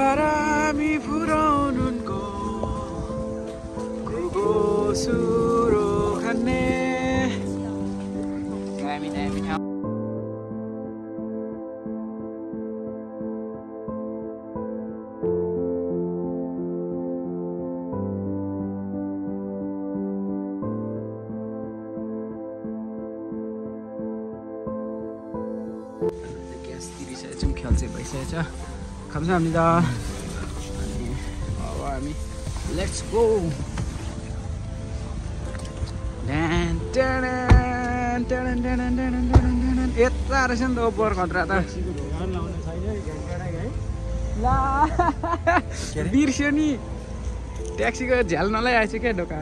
हरामी फुराउनुको सुरो खाने दामी दामी ठाउँ ग्यास तिरिसकेको छौँ ख्याल चाहिँ भइसकेको छ 감사합니다. अब हामी लेट्स गो. यता रहेछ नि त ओपर खतरा त ला बिर्स्यो नि ट्याक्सीको झ्याल नलाइआएछ क्या ढोका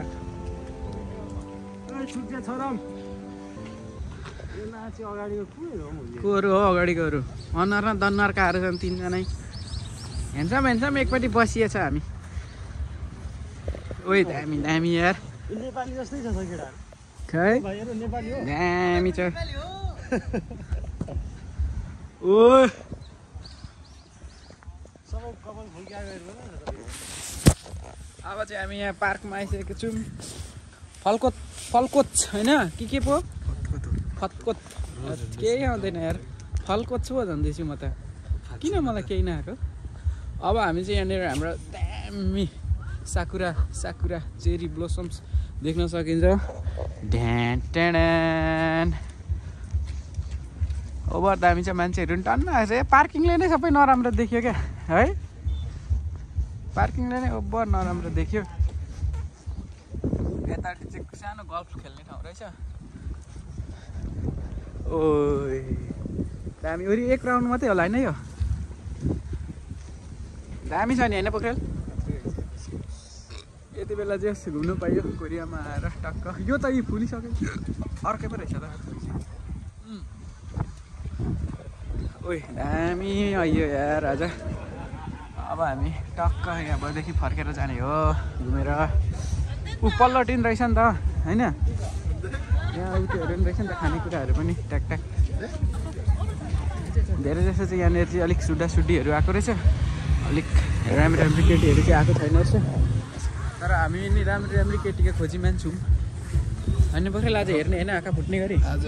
कोहरू हो अगाडिकोहरू अनुहार न दनुहार खाएर छन् तिनजनै हेन्छम एकपट्टि बसिएछ हामी ओइ दामी दामी यार नेपाली जस्तै छ केटा खै नेपाली हो दामी छ ओ सबै कपाल फुल्क्या गरेर अब चाहिँ हामी यहाँ पार्कमा आइसकेको छौँ फलकोच होइन के पो फतकोच केही आउँदैन यार फलकोच पो भन्दैछु म त किन मलाई केही नआएको अब हामी चाहिँ यहाँनिर हाम्रो दामी साकुरा चेरी ब्लोसम्स देख्न सकिन्छ ढ्यान ओभर दामी चाहिँ मान्छेहरू पनि टन्न आएको छ पार्किङले नै सबै नराम्रो देखियो क्या है पार्किङले नै ओभर नराम्रो देखियो यतापट्टि चाहिँ सानो गल्फ खेल्ने ठाउँ रहेछ ओ दामी वरि एक राउन्ड मात्रै होला होइन यो दामी छ नि होइन पोखरेल यति बेला चाहिँ घुम्नु पाइयो कोरियामा आएर टक्क यो त यी फुलिसक्यो अर्कै पो रहेछ त ओइ दामी आइयो यार आज अब हामी टक्क यहाँबाटदेखि फर्केर जाने हो घुमेर पल्लोटिन रहेछ नि त होइन यहाँ उत्योहरू पनि रहेछ नि त खानेकुराहरू पनि ट्याक धेरै जस्तो चाहिँ यहाँनिर चाहिँ अलिक सुड्डीहरू आएको रहेछ अलिक राम्रो केटीहरू चाहिँ आएको छैन रहेछ तर हामी नि राम्रो केटीको खोजीमा छौँ होइन पोखरेल आज हेर्ने होइन आँखा फुट्ने गरी आज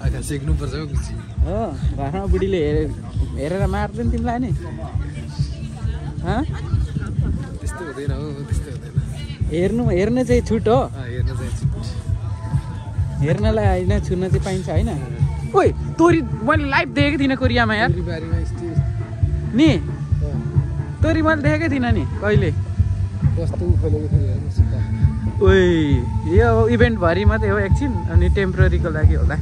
आँखा सेक्नुपर्छ हो घरमा बुढीले हेरेर मार्दैन तिमीलाई नि त्यस्तो हुँदैन हो त्यस्तो हुँदैन हेर्ने चाहिँ छुट हो हेर्न चाहिँ छुट हेर्नलाई होइन छुन चाहिँ पाइन्छ होइन ओइ तोरी मैले लाइभ देखेको थिइनँ कोरियामा यार नि तोरी मैले देखेकै थिइनँ नि कहिले कस्तो खोलेको थियो ओइ यो इभेन्टभरि मात्रै हो एकछिन अनि टेम्पोरेरीको लागि होला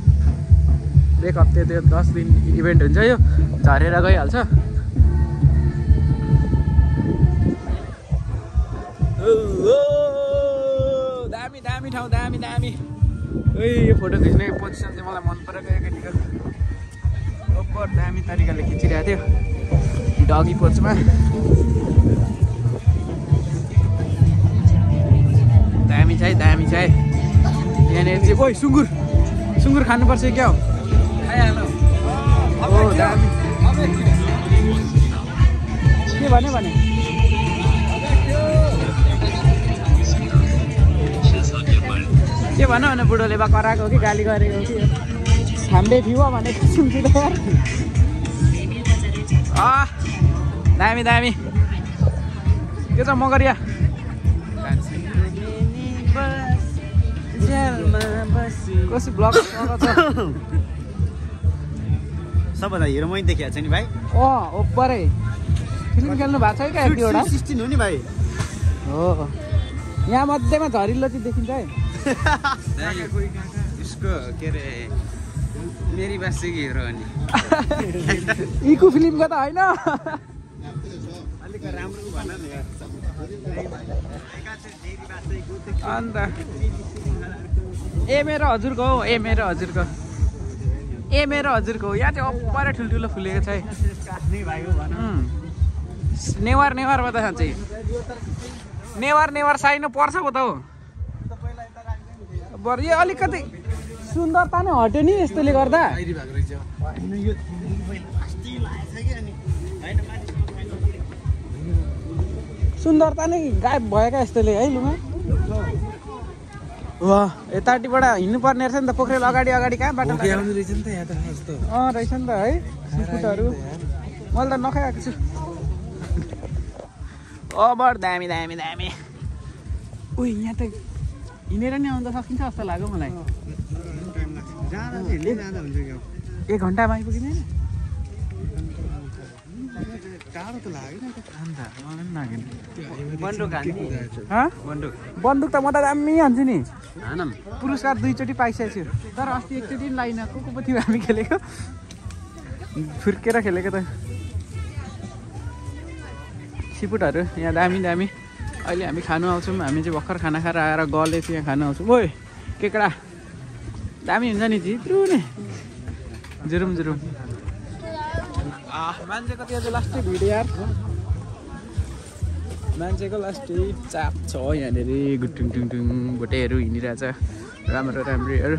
एक हप्ता त्यो 10 दिन इभेन्ट हुन्छ यो झरेर गइहाल्छ दामी ठाउँ दामी ओइ यो फोटो खिच्ने पोजिसन चाहिँ मलाई मन परेको केटीको ओपर दामी तरिकाले खिचिरहेको थियो डगी पोजमा दामी छ यहाँनिर चाहिँ ओइ सुँगुर खानुपर्छ क्या हो आइहाल्नु ओ दामी के भने के भन भने बुढोले बा कराएको हो कि गाली गरेको हो कि हाम्रै थियो भनेको सुन्छु त दामी के छ मगरिया कसै ब्लग छ सबभन्दा हिरो मैले देखेको छ नि भाइ ओपरै फिल्म खेल्नु भएको छ क्या एउटा 16 हो नि भाइ हो यहाँ मध्येमा झरिल्लो चाहिँ देखिन्छ है यसको के अरे मेरी बासेको हिरो हो नि इको फिल्मको त होइन अलिक राम्रो भन न यार अन्त मेरो हजुरको हो मेरो हजुरको हो यहाँ चाहिँ अप्परै ठुल्ठुलो फुलेको छ है नेवार बता चाहिँ नेवार साइनो पर्छ पो त हो बरु यो अलिकति सुन्दरता नै हट्यो नि यस्तोले गर्दा सुन्दरता नै गायब भएका यस्तोले है लुगा वाह यतापट्टिबाट हिँड्नुपर्ने रहेछ नि त पोखरेल अगाडि कहाँ बाटो रहेछ नि त यहाँ त रहेछ नि त है सिफुटहरू मैले त नखाएको छु बड दामी दामी दामी ओ यहाँ त हिँडेर नि आउनु त सकिन्छ जस्तो लाग्यो मलाई 1 घन्टामा आइपुगिँदैन टाढो त लागेन अन्त मलाई पनि लागेन बन्दुक त म त दामी हान्छु नि हानम पुरस्कार 2 चोटि पाइसकेको छु तर अस्ति एकचोटि पनि लाइन को पो थियो हामी खेलेको फुर्केर खेलेको त सिफुटहरू यहाँ दामी दामी अहिले हामी खानु आउँछौँ हामी चाहिँ भर्खर खाना खाएर आएर गले चाहिँ यहाँ खानु आउँछौँ ओइ केकडा दामी हुन्छ नि चित्रु नि जुरुम मान्छेको त्यो चाहिँ लास्टै भिड यार मान्छेको लास्टै चाप छ यहाँनिर गुटुङ टुङ भोटेहरू हिँडिरहेछ राम्रोहरू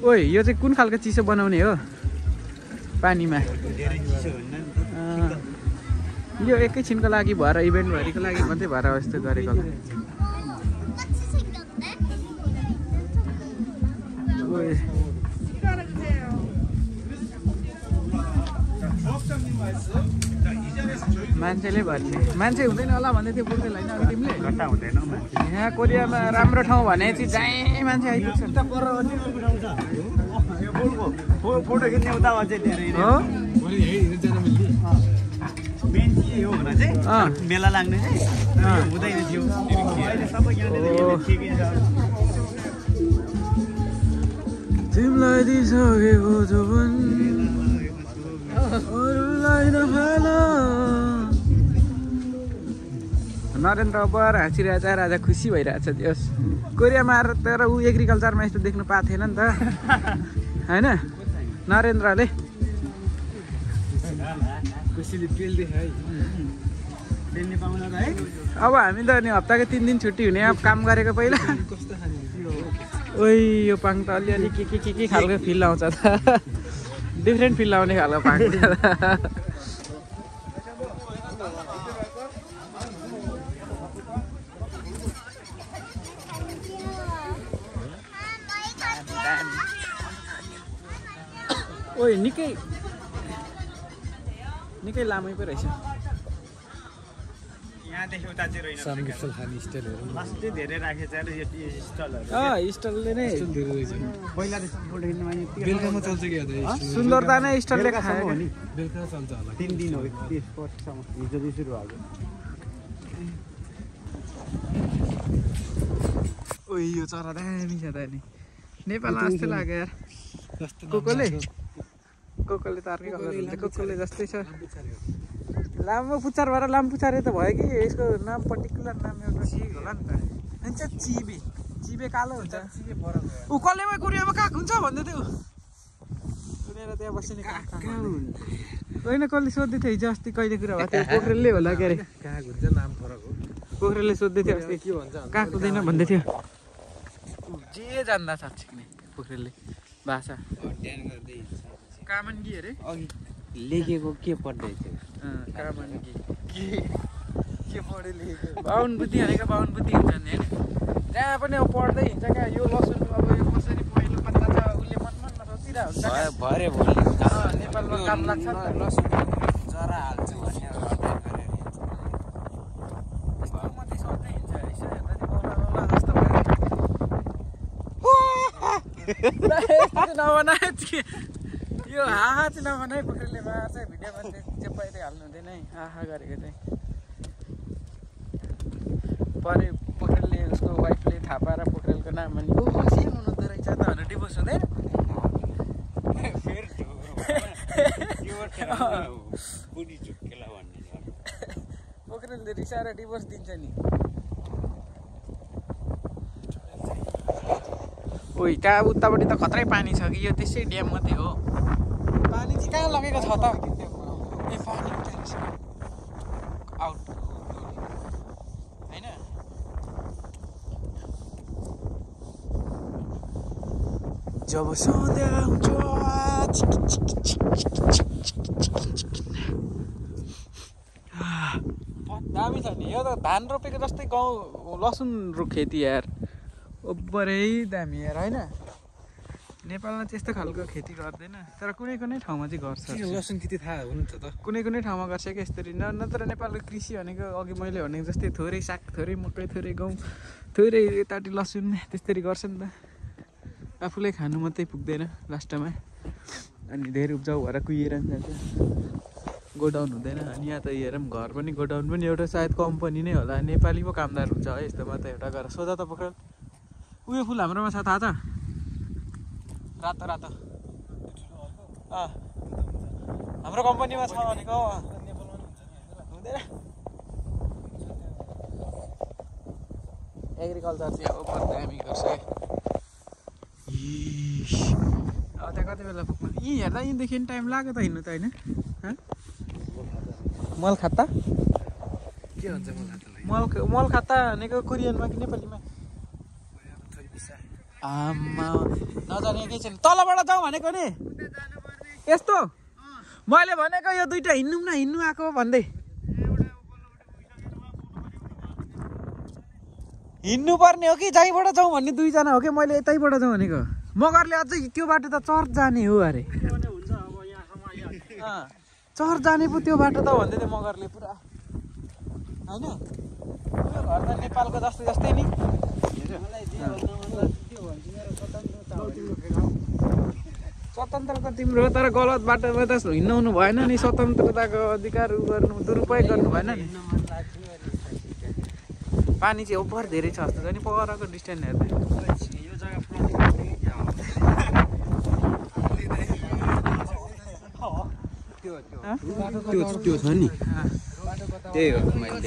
ओइ यो चाहिँ कुन खालको चिसो बनाउने हो पानीमा यो एकैछिनको लागि भएर इभेन्टभरिको लागि मात्रै भएर यस्तो गरेको मान्छेले भन्ने मान्छे हुँदैन होला भन्दै थियो पुर्खेल होइन अब तिमीले घट्टा हुँदैन यहाँ कोरियामा राम्रो ठाउँ भने चाहिँ जहीँ मान्छे आइपुग्छ फोटो खिच्ने उता चाहिँ धेरै हो मेन चाहिँ हो भने चाहिँ मेला लाग्ने चाहिँ हुँदैन थियो अहिले सबै यहाँनिर ठिकै छ तिमीलाई दिइसकेको जोवन अरूलाई नफाल नरेन्द्र बर हाँसिरहेछ राजा खुसी भइरहेछ त्यस कोरियामा आएर तर ऊ एग्रिकल्चरमा यस्तो देख्नु पाएको थिएन नि त होइन नरेन्द्रले खुसीले बेल देखायो है बेल्ने पाउन त है अब हामी त नि हप्ताको 3 दिन छुट्टी हुने अब काम गरेको पहिला कस्तो खाने ओइ यो पाङ त अलिअलि के खालको फिल आउँछ त डिफ्रेन्ट फिल आउने खालको पाङ ओइ निकै लामै पो रहेछ यहाँदेखि उता चाहिँ रहेन सामगिफल खाने स्टाइलहरू लास्टै धेरै राखेछ यो स्टलहरू स्टलले नै पहिला त फोटो खिच्नुमा बेलुकामा चल्छ कि सुन्दरता नै स्टलले खायो हो नि बेलुका चल्छ होला 3 दिन हो त्यसपछिसम्म हिजो चाहिँ सुरु भएको ओइ यो चरा दामी छ त नि नेपालमा जस्तै लाग्यो यार कोकोले त अर्कै कलर हुन्छ कोकोले जस्तै छ लामो पुच्छर भएर लामो पुच्छारे त भयो कि यसको नाम पर्टिकुलर नाम एउटा ठिक होला नि त हुन्छ चिबे कालो हुन्छ ऊ कसलेमा कोरियामा काग हुन्छ भन्दै थियो सुनेर त्यहाँ बस्ने होइन कसले सोध्दै थियो हिजो अस्ति कहिले कुरा भएको थियो पोखरेलले होला के अरे काग हुन्छ नाम फरक हो पोखरेलले सोध्दै थियो अस्ति के भन्छ काग हुँदैन भन्दै थियो जे जान्दा साँच्चै नै पोखरेलले भाषा अध्ययन गर्दै कामनगी अरे अघि लेखेको के पढ्दै थियो कामनगी के पढ्यो लेखेको बाहुन बुद्धि भनेको बाहुन बुद्धि हुन्छ नि होइन जहाँ पनि अब पढ्दै हिँड्छ क्या यो लसुन अब यो कसरी पहिलो पत्ता छ उसले मनमनमा सोचिरहेको हुन्छ भरे भोलि नेपालमा काम लाग्छ नि त लसुन जरा हाल्छु भन्ने मात्रै सोध्दै हिँड्छ यसो हेर्दा चाहिँ बौला जस्तो भयो यस्तो नबनाए यो हाहा चाहिँ नबनाए पोखरेलले मा चाहिँ भिडियोमा चाहिँ चेपाइदिए हाल्नु हुँदैन है आहा गरेको चाहिँ परे पोखरेलले उसको वाइफले थाहा पाएर पोखरेलको नाम भने ओ सेम हुनुहुँदो रहेछ त भनेर डिभोर्स हुँदैन पोखरेलले रिसाएर डिभोर्स दिन्छ नि ओइ त्यहाँ उतापट्टि त खत्रै पानी छ कि यो त्यसै ड्याम मात्रै हो पानी चाहिँ कहाँ लगेको छ त ए पानी उता रहेछ आउट होइन जब सौँदै आउँछ दामी छ नि यो त धान रोपेको जस्तै गाउँ लसुन खेती यार ओभरै दामी यार होइन नेपालमा त्यस्तो खालको खेती गर्दैन तर कुनै कुनै ठाउँमा चाहिँ गर्छ लसुन खेती थाहा हुनुहुन्छ त कुनै कुनै ठाउँमा गर्छ क्या यसरी नत्र नेपालको कृषि भनेको अघि मैले भनेको जस्तै थोरै साग थोरै मकै थोरै गहुँ थोरै यतापट्टि लसुन त्यसरी गर्छ नि त आफूलाई खानु मात्रै पुग्दैन लास्टमा अनि धेरै उब्जाउ भएर कुहिएर पनि जान्छ गोडाउन हुँदैन अनि यहाँ त हेरौँ घर पनि गोडाउन पनि एउटा सायद कम्पनी नै होला नेपाली पो कामदार हुन्छ है यस्तोमा त एउटा गरेर सोधा त पक्र उयो फुल हाम्रोमा छ थाहा छ रातो रातो हाम्रो कम्पनीमा छ भनेको हुँदैन एग्रिकल्चर चाहिँ अब दामी गर्छ त्यहाँ कति बेला पुग्नु यहीँ हेर्दा यहीँदेखि टाइम लाग्यो त हिँड्नु त होइन मल खाता के भन्छ मलाई मल खाता भनेको कोरियनमा कि नेपालीमा आमा नजाने केही छैन तलबाट जाउँ भनेको नि यस्तो मैले भनेको यो दुइटा हिँड्नु न हिँड्नु आएको भन्दै हिँड्नु पर्ने हो कि जहीँबाट जाउँ भन्ने दुईजना हो कि मैले यतैबाट जाउँ भनेको मगरले अझै त्यो बाटो त चर्च जाने हो अरे चर्च जाने पो त्यो बाटो त भन्दै थियो मगरले पुरा होइन घर त नेपालको जस्तै जस्तै नि स्वतन्त्रता तिम्रो तर गलत बाटोमा त हिँडाउनु भएन नि स्वतन्त्रताको अधिकार गर्नु दुरुपयोग गर्नु भएन नि पानी चाहिँ ओभर धेरै छ जस्तो छ नि परको डिस्टेन्स हेर्दा त्यो छ नि त्यही हो मैले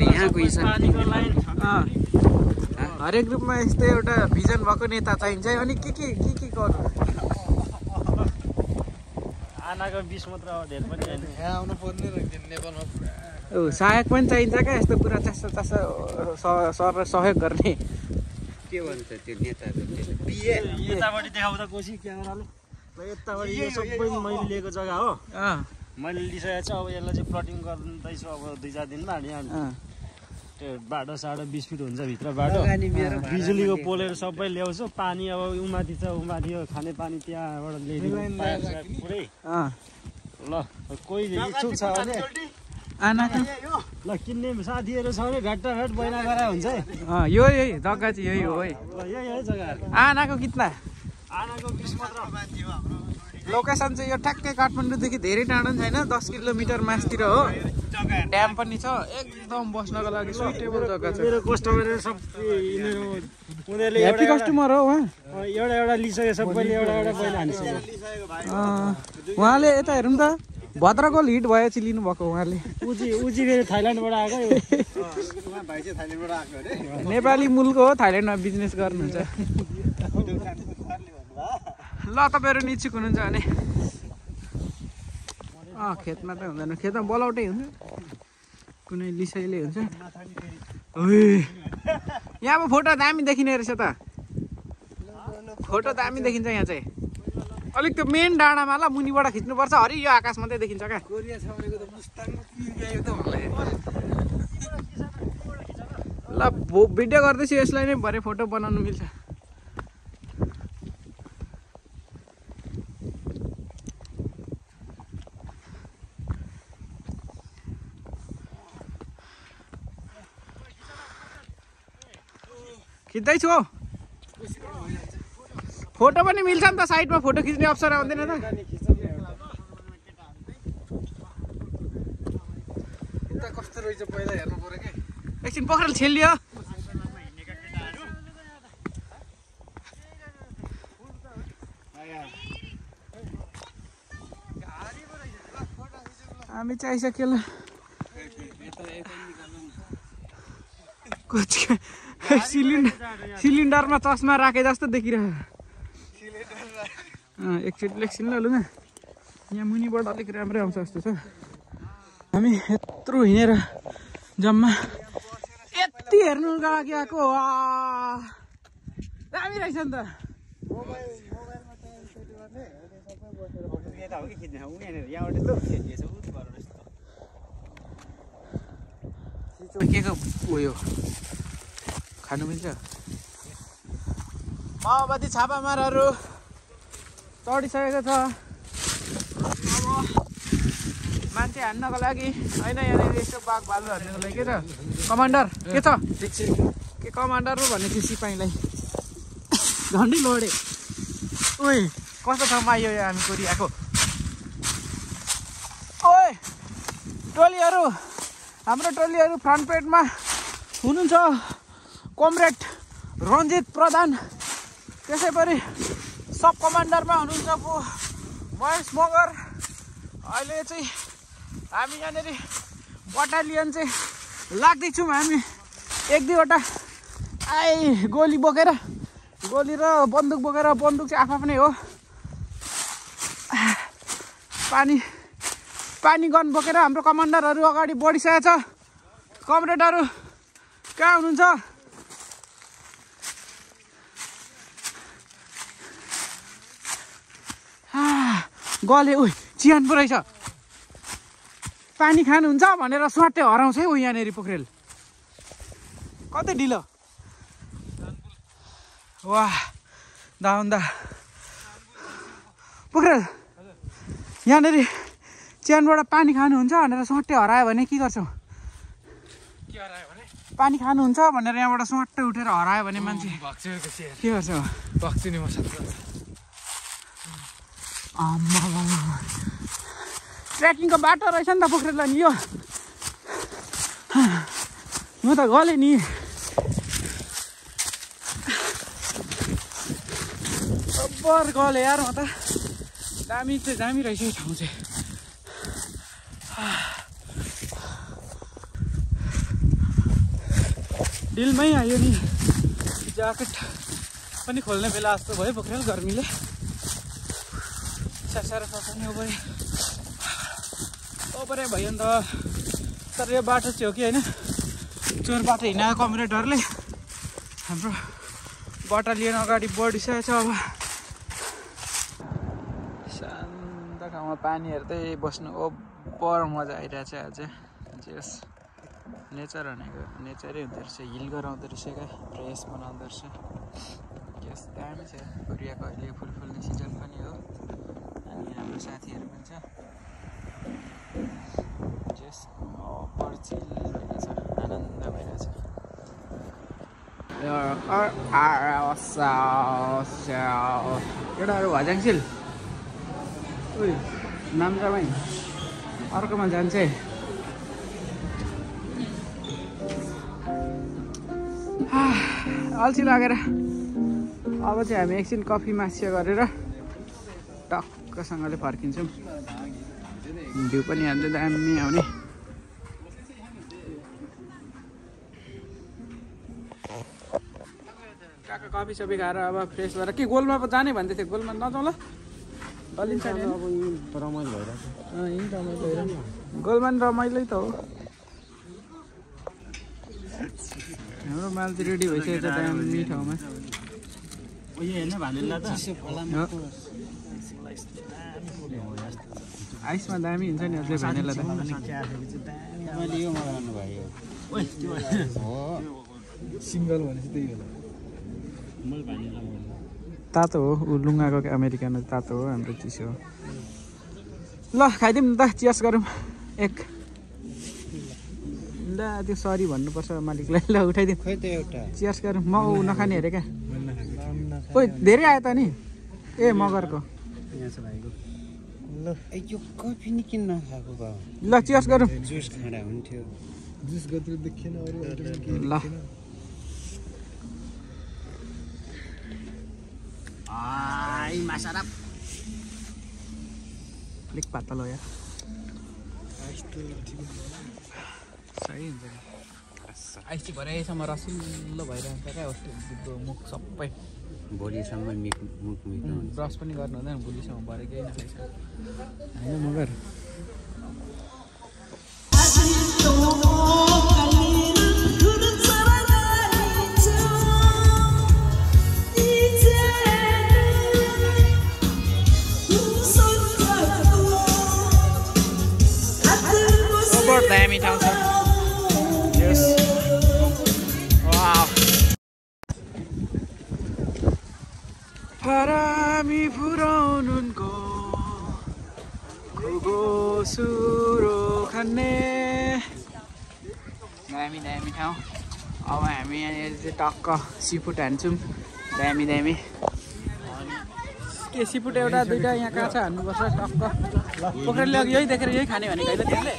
यहाँको हरेक रूपमा यस्तो एउटा भिजन भएको नेता चाहिन्छ अनि के गर्नु आनाको 20 मात्र धेर पनि यहाँ आउनु पर्ने रहेछ नेपालमा सहायक पनि चाहिन्छ क्या यस्तो कुरा चासो सर सहयोग गर्ने के भन्छ त्यो नेताहरु यताबाट देखाउँदा कोसी क्यामेराले ल यताबाट यो सबै मैले लिएको जग्गा हो मैले लिइसकेको छु अब यसलाई चाहिँ प्लटिङ गर्दैछु अब 2-4 दिनमा अनि त्यो बाटो साडो 20 फिट हुन्छ भित्र बाटो बिजुलीको पोलहरू सबै ल्याउँछु पानी अब उमाथि छ उमाथि यो खाने पानी त्यहाँबाट ल्याइदिनु पुरै ल कोही इच्छुक छ भने आनाको ल किन्ने साथीहरू छ भने भेट्टाभेट बैना गरा हुन्छ है यही जग्गा चाहिँ यही हो है यही जग्गा आनाको कितना आनाको 20 मात्र लोकेसन चाहिँ यो ठ्याक्कै काठमाडौँदेखि धेरै टाढो पनि छैन 10 किलोमिटर मासतिर हो ड्याम पनि छ एकदम बस्नको लागि सुइटेबल जग्गा छ मेरो कस्टमर सब उनीहरूले ह्याप्पी कस्टमर हो उहाँ एउटा लिइसक्यो सबैले एउटा बैना हानिसक्यो उहाँले यता हेरौँ त भद्रकोल हिट भएपछि लिनुभएको उहाँले उजी फेरि थाइल्यान्डबाट आएको नेपाली मुलको हो थाइल्यान्डमा बिजनेस गर्नुहुन्छ ल तपाईँहरू इच्छुक हुनुहुन्छ भने खेतमा त हुँदैन खेतमा बलौटै हुन्छ कुनै लिसैले हुन्छ यहाँ अब फोटो दामी देखिने रहेछ त फोटो दामी देखिन्छ यहाँ चाहिँ अलिक त्यो मेन डाँडामा ल मुनिबाट खिच्नुपर्छ हरियो आकाश मात्रै देखिन्छ क्या ल भिडियो गर्दैछु यसलाई नै भरे फोटो बनाउनु मिल्छ खिच्दैछु हो फोटो पनि मिल्छ नि त साइडमा फोटो खिच्ने अप्सन आउँदैन त कस्तो रहेछ पहिला हेर्नु पर्यो के एकछिन पक्रेर छेलियो हामी चाहिँ आइसक्यो ल सिलिन्डरमा चस्मा राखे जस्तो देखिरहेको एकछिन ल लुगा यहाँ मुनिबाट अलिक राम्रै आउँछ जस्तो छ हामी यत्रो हिँडेर जम्मा यति हेर्नु लागि आएको दामी रहेछ नि त के को उयो खानु मिल्छ माओवादी छापामारहरू चढिसकेको छ अब मान्छे हान्नको लागि होइन यहाँनिर यस्तो बाघ भालु हान्नको लागि के छ कमान्डर के छ के कमान्डर हो भने त्यो सिपाहीलाई झन्डै लडे ओइ कस्तो ठाउँमा आयो हामी कोरियाको ओइ टोलीहरू हाम्रो टोलीहरू फ्रन्ट पेडमा हुनुहुन्छ कमरेड रञ्जित प्रधान त्यसैगरी सब कमान्डरमा हुनुहुन्छ महेश मगर अहिले चाहिँ हामी यहाँनिर बटालियन चाहिँ लाग्दैछौँ हामी एक दुईवटा गोली बोकेर गोली र बन्दुक बोकेर बन्दुक चाहिँ आफ्नै हो पानी गन बोकेर हाम्रो कमान्डरहरू अगाडि बढिसकेको छ कमरेडहरू कहाँ हुनुहुन्छ गले उही चिहान पो रहेछ पानी खानुहुन्छ भनेर स्वाटै हराउँछ है ऊ यहाँनिर पोखरेल कतै ढिलो वाह दाउन्दा पोखरेल यहाँनिर चिहानबाट पानी खानुहुन्छ भनेर स्वाटै हरायो भने के गर्छौ के हरायो भने पानी खानुहुन्छ भनेर यहाँबाट स्वाटै उठेर हरायो भने मान्छे के गर्छौ बग्छु नि म ट्रेकिङको बाटो रहेछ नि त पोखरेललाई नि यो म त गलेँ नि जब्बर गलेँ यार म त दामी चाहिँ दामी रहेछ यो ठाउँ चाहिँ डिलमै आयो नि ज्याकेट पनि खोल्ने बेला जस्तो भयो पोखरेल गर्मीले साह्रो ससाउने ओपरे भयो नि त तर यो बाटो चाहिँ हो कि होइन चोर बाटो हिँडाएको कमरेडहरूले हाम्रो बटालियन अगाडि बढिसकेको छ अब शान्त ठाउँमा पानी हेर्दै बस्नु ओभर मजा आइरहेछ आज जस नेचर भनेको नेचरै हुँदो रहेछ हिल गराउँदो रहेछ क्या फ्रेस बनाउँदो रहेछ यस दामी छ कोरियाको अहिले फुल फुल्ने सिजन पनि हो अनि हाम्रो साथीहरू पनि छ जस चिल भइरहेछ आनन्द भइरहेछ एउटाहरू भजाङसिल उयो नाम्चामै अर्कोमा जान्छ अल्छी लागेर अब चाहिँ हामी एकछिन कफी मासिया गरेर टक्कसँगले फर्किन्छौँ भ्यू पनि हाल्दै दामी आउने काका कफी सफी खाएर अब फ्रेस भएर के गोलमा पो जाने भन्दै थियो गोलमा नजाउँ ल दलिन्छ नि रमाइलो भइरहेको गोलमा नि रमाइलै त हो हाम्रो माल चाहिँ रेडी भइसकेको छ दामी ठाउँमा आइसमा दामी हुन्छ नि अझै भाइनेला त सिङ्गल भनेपछि त्यही होला तातो हो ऊ लुङ्गाको अमेरिकन तातो हो हाम्रो चिसो हो ल खाइदिउँ न त चियर्स गरौँ एक ल त्यो सरी भन्नुपर्छ मालिकलाई ल उठाइदिउँ चियर्स गरौँ म ऊ नखाने अरे क्या ओइ धेरै आयो त नि ए मगरको यो कफी नि किन नखाएको भयो ल चियर्स गरौँ जुस खाँदा हुन्थ्यो जुस गत्र देखिएन अरू ल मासारा अलिक पातलो यार सही हुन्छ नि आइस चाहिँ भरेसम्म रसिलो भइरहन्छ क्या अस्ति मुख सबै भोलिसम्म मुख ब्रस पनि गर्नु हुँदैन भोलिसम्म भरे केही नखाइछ होइन मगर 바람이 불어오는 곳 그곳으로 갔네. दामी ठाउँ। अब हामी यहाँनिर चाहिँ टक्क सिफुड हान्छौँ। दामी के सिफुड एउटा दुईटा यहाँ काँचा हान्नुपर्छ टक्क। पोखरेलले अघि यही देखेर यही खाने भनेको होइन त्यसले?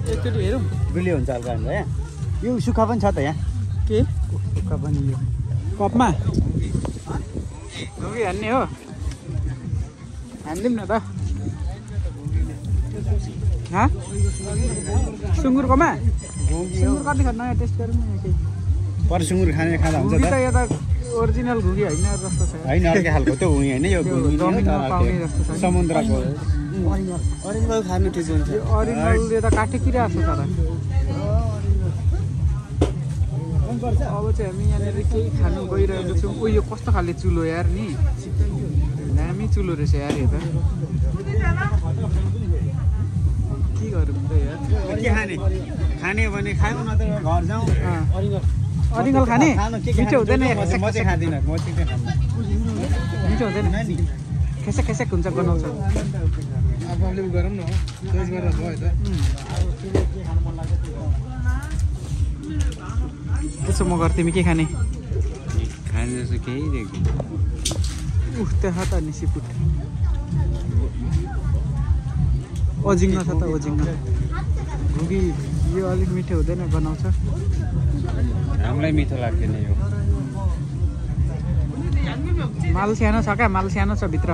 एकचोटि हेरौँ गुलियो हुन्छ हल्का हुन्छ यहाँ। यो सुक्खा पनि छ त यहाँ। के सुक्खा पनि यो कपमा घुगी हान्ने हो? हानिदिउँ न त। सुँगुरकोमा सुँगुर कति खानु नयाँ टेस्ट गरौँ न केही। पर सुँगुर खाँदा हुन्छ घुगी त। त यो त ओरिजिनल घुगी होइन जस्तो छ। होइन अर्कै खालको त्यो हुने होइन यो जमिनमा पाउने जस्तो छ। समुद्रको अरिजिनल खानु ठिक हुन्छ। यो अरिजिनल यो त काटे किरा छ तर। अब चाहिँ हामी यहाँनिर केही खानु गइरहेको छौँ। यो कस्तो खाले चुलो यार नि, दामी चुलो रहेछ यार यो त। के गरौँ त यार? के खाने भने खायौँ न त घर जाउँ। अरिजिनल खाने मिठो हुँदैन? म चाहिँ खाँदिनँ, म चाहिँ खाँदिनँ। मिठो हुँदैन? खेसेक हुन्छ बनाउँछ। आफूले उ गरौँ न, टेस्ट गरेर भयो त। त्यसो म गर्थेँ। तिमी के खाने? खाने जस्तो केही देख्दैन। त्यहाँ त नि सिफुड ओजिङ्ग छ त। ओजिङ्ग घुगी यो अलिक मिठो हुँदैन बनाउँछ। हामीलाई मिठो लाग्दैन यो। माल सानो छ क्या? माल सानो छ भित्र।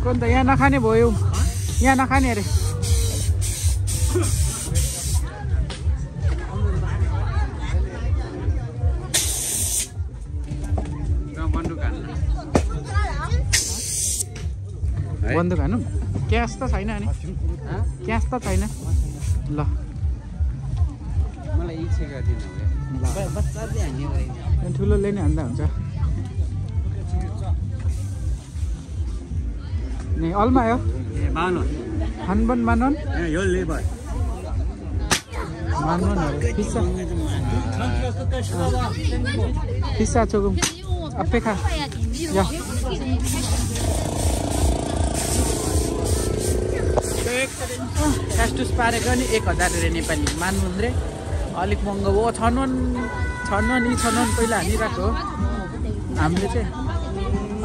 कोन त यहाँ नखाने भयो? यहाँ नखाने अरे। बन्दुक हानु? क्यास त छैन नि? क्यास त छैन। ल मलाई इच्छा गर्दिनँ बच्चाले हान्ने गरेन। ठुलोले नै हान्दा हुन्छ नि। अलमा हो मानो खानबन मानन यो लेबर मानन फिसा 조금 앞에 가. 야. क्यास्टुस पारेको नि 1000 रे नेपाली मान्नुहुन् रे। अलिक महँगो हो। छनवन पहिला हानिरहेको हो हामीले चाहिँ।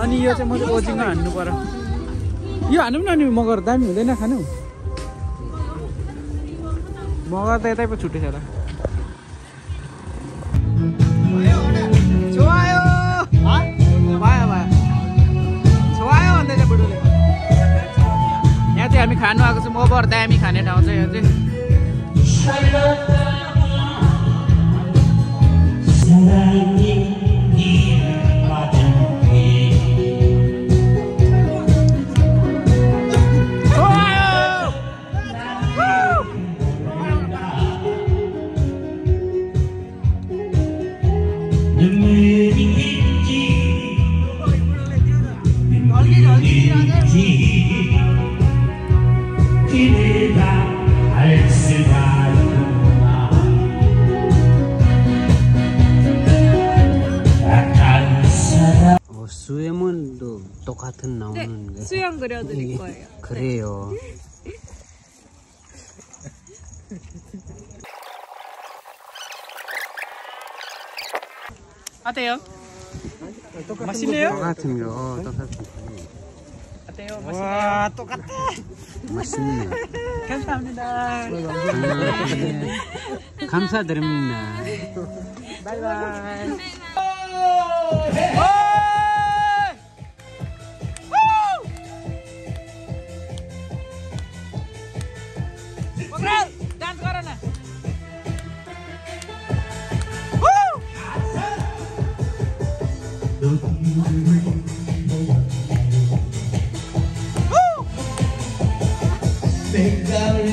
अनि यो चाहिँ म चाहिँ ओजिङमा हान्नु पर्यो। यो हानौँ न नि मगर दामी हुँदैन खानु? मगर त यतै पो छुटेछ त। छोआयो छोआयो भन्दैछ बुढोले। यहाँ चाहिँ हामी खानु आएको छौँ। ओभर दामी खाने ठाउँ छ यहाँ चाहिँ। 수염은 똑같은 나오는 게. 수염 그려드릴 거예요. 그래요. 어때요? 맛있네요? 똑같은요. 똑같은. 어때요? 맛있네요? 와, 똑같아. 맛있네요. 감사합니다. 감사드립니다. 바이바이. डान्स गर न। Venga el